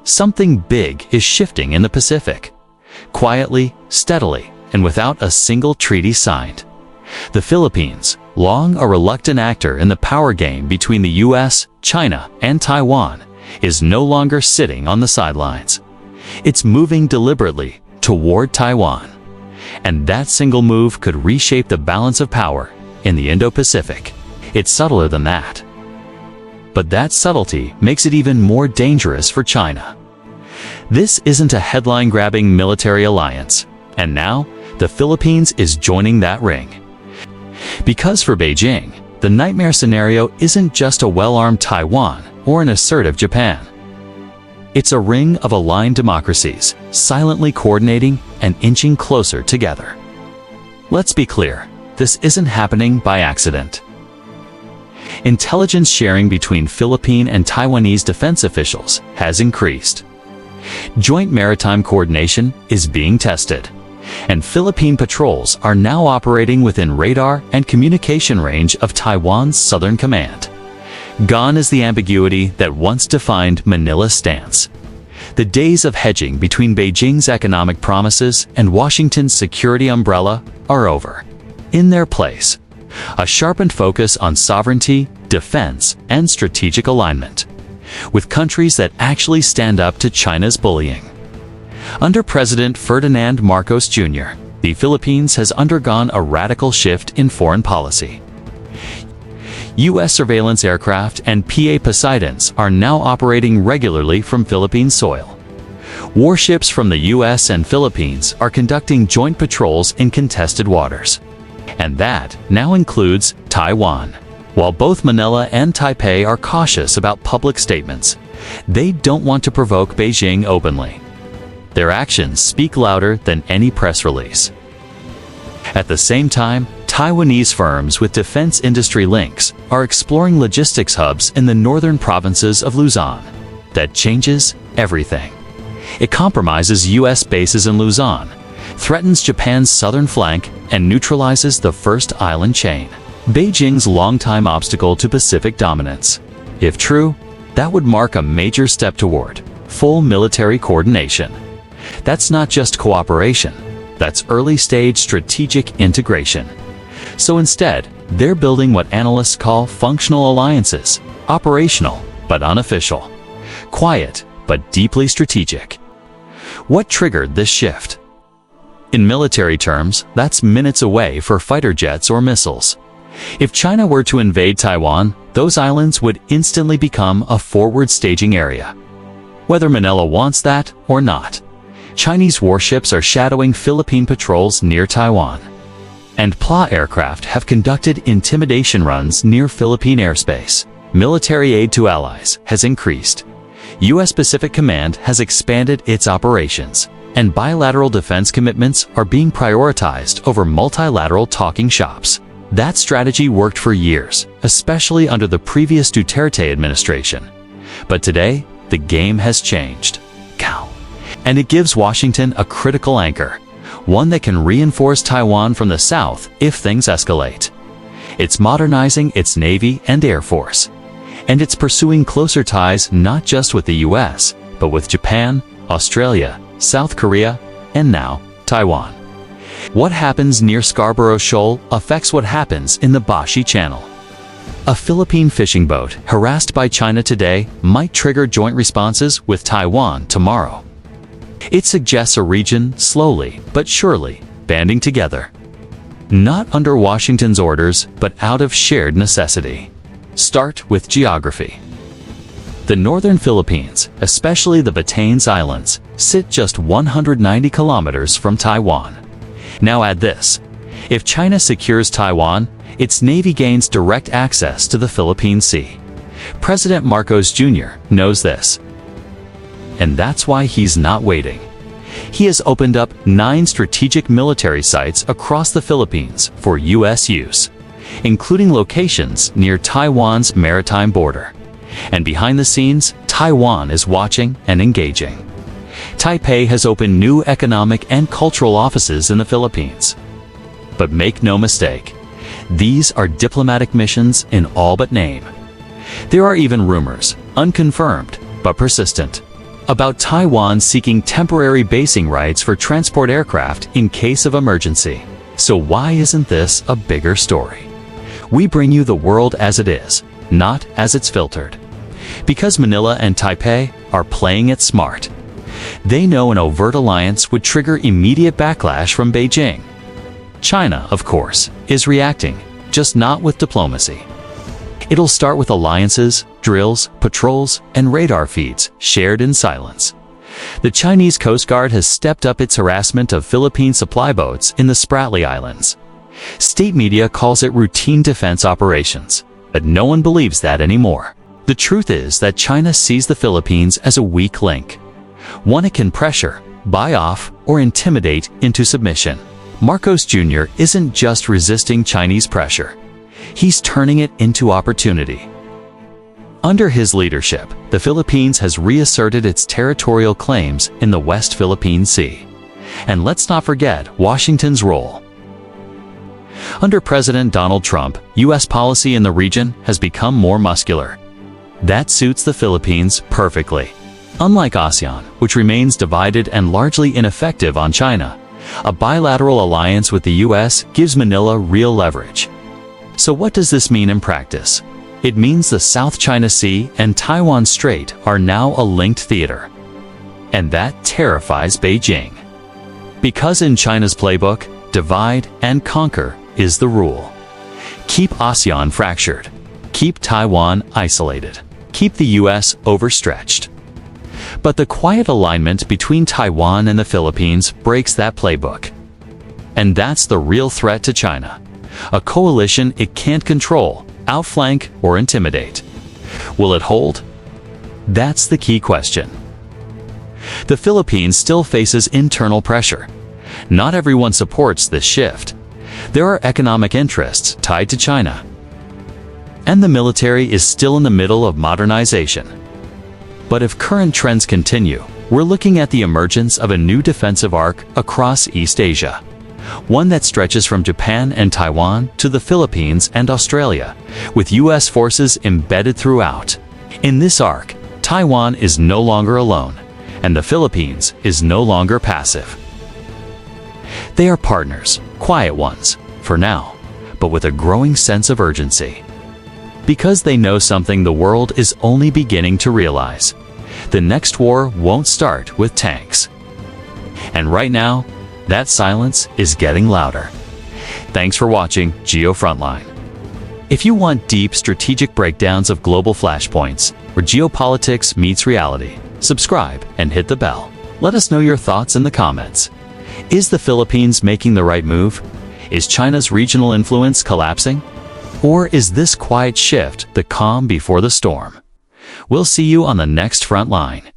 something big is shifting in the Pacific. Quietly, steadily, and without a single treaty signed. The Philippines, long a reluctant actor in the power game between the US, China, and Taiwan, is no longer sitting on the sidelines. It's moving deliberately toward Taiwan. And that single move could reshape the balance of power in the Indo-Pacific. It's subtler than that. But that subtlety makes it even more dangerous for China. This isn't a headline-grabbing military alliance, and now the Philippines is joining that ring. Because for Beijing, the nightmare scenario isn't just a well-armed Taiwan or an assertive Japan. It's a ring of aligned democracies, silently coordinating and inching closer together. Let's be clear, this isn't happening by accident. Intelligence sharing between Philippine and Taiwanese defense officials has increased. Joint maritime coordination is being tested, and Philippine patrols are now operating within radar and communication range of Taiwan's Southern Command. Gone is the ambiguity that once defined Manila's stance. The days of hedging between Beijing's economic promises and Washington's security umbrella are over. In their place, a sharpened focus on sovereignty, defense, and strategic alignment, with countries that actually stand up to China's bullying. Under President Ferdinand Marcos Jr., the Philippines has undergone a radical shift in foreign policy. U.S. surveillance aircraft and PA Poseidons are now operating regularly from Philippine soil. Warships from the U.S. and Philippines are conducting joint patrols in contested waters. And that now includes Taiwan. While both Manila and Taipei are cautious about public statements, they don't want to provoke Beijing openly. Their actions speak louder than any press release. At the same time, Taiwanese firms with defense industry links are exploring logistics hubs in the northern provinces of Luzon. That changes everything. It compromises U.S. bases in Luzon, threatens Japan's southern flank, and neutralizes the first island chain, Beijing's longtime obstacle to Pacific dominance. If true, that would mark a major step toward full military coordination. That's not just cooperation, that's early-stage strategic integration. So instead, they're building what analysts call functional alliances, operational but unofficial, quiet but deeply strategic. What triggered this shift? In military terms, that's minutes away for fighter jets or missiles. If China were to invade Taiwan, those islands would instantly become a forward staging area. Whether Manila wants that or not, Chinese warships are shadowing Philippine patrols near Taiwan. And PLA aircraft have conducted intimidation runs near Philippine airspace. Military aid to allies has increased. U.S. Pacific Command has expanded its operations, and bilateral defense commitments are being prioritized over multilateral talking shops. That strategy worked for years, especially under the previous Duterte administration. But today, the game has changed. And it gives Washington a critical anchor, one that can reinforce Taiwan from the south if things escalate. It's modernizing its Navy and Air Force, and it's pursuing closer ties not just with the U.S., but with Japan, Australia, South Korea, and now Taiwan. What happens near Scarborough Shoal affects what happens in the Bashi Channel. A Philippine fishing boat harassed by China today might trigger joint responses with Taiwan tomorrow. It suggests a region slowly but surely banding together. Not under Washington's orders, but out of shared necessity. Start with geography. The northern Philippines, especially the Batanes Islands, sit just 190 kilometers from Taiwan. Now add this. If China secures Taiwan, its Navy gains direct access to the Philippine Sea. President Marcos Jr. knows this. And that's why he's not waiting. He has opened up 9 strategic military sites across the Philippines for U.S. use, including locations near Taiwan's maritime border. And behind the scenes, Taiwan is watching and engaging. Taipei has opened new economic and cultural offices in the Philippines. But make no mistake, these are diplomatic missions in all but name. There are even rumors, unconfirmed but persistent, about Taiwan seeking temporary basing rights for transport aircraft in case of emergency. So why isn't this a bigger story? We bring you the world as it is, not as it's filtered. Because Manila and Taipei are playing it smart. They know an overt alliance would trigger immediate backlash from Beijing. China, of course, is reacting, just not with diplomacy. It'll start with alliances, drills, patrols, and radar feeds shared in silence. The Chinese Coast Guard has stepped up its harassment of Philippine supply boats in the Spratly Islands. State media calls it routine defense operations, but no one believes that anymore. The truth is that China sees the Philippines as a weak link, one it can pressure, buy off, or intimidate into submission. Marcos Jr. isn't just resisting Chinese pressure. He's turning it into opportunity. Under his leadership, the Philippines has reasserted its territorial claims in the West Philippine Sea. And let's not forget Washington's role. Under President Donald Trump, U.S. policy in the region has become more muscular. That suits the Philippines perfectly. Unlike ASEAN, which remains divided and largely ineffective on China, a bilateral alliance with the U.S. gives Manila real leverage. So what does this mean in practice? It means the South China Sea and Taiwan Strait are now a linked theater. And that terrifies Beijing. Because in China's playbook, divide and conquer is the rule. Keep ASEAN fractured. Keep Taiwan isolated. Keep the U.S. overstretched. But the quiet alignment between Taiwan and the Philippines breaks that playbook. And that's the real threat to China. A coalition it can't control, outflank, or intimidate. Will it hold? That's the key question. The Philippines still faces internal pressure. Not everyone supports this shift. There are economic interests tied to China. And the military is still in the middle of modernization. But if current trends continue, we're looking at the emergence of a new defensive arc across East Asia. One that stretches from Japan and Taiwan to the Philippines and Australia, with U.S. forces embedded throughout. In this arc, Taiwan is no longer alone, and the Philippines is no longer passive. They are partners, quiet ones, for now, but with a growing sense of urgency. Because they know something the world is only beginning to realize. The next war won't start with tanks. And right now, that silence is getting louder. Thanks for watching Geo Frontline. If you want deep strategic breakdowns of global flashpoints, where geopolitics meets reality, subscribe and hit the bell. Let us know your thoughts in the comments. Is the Philippines making the right move? Is China's regional influence collapsing? Or is this quiet shift the calm before the storm? We'll see you on the next front line.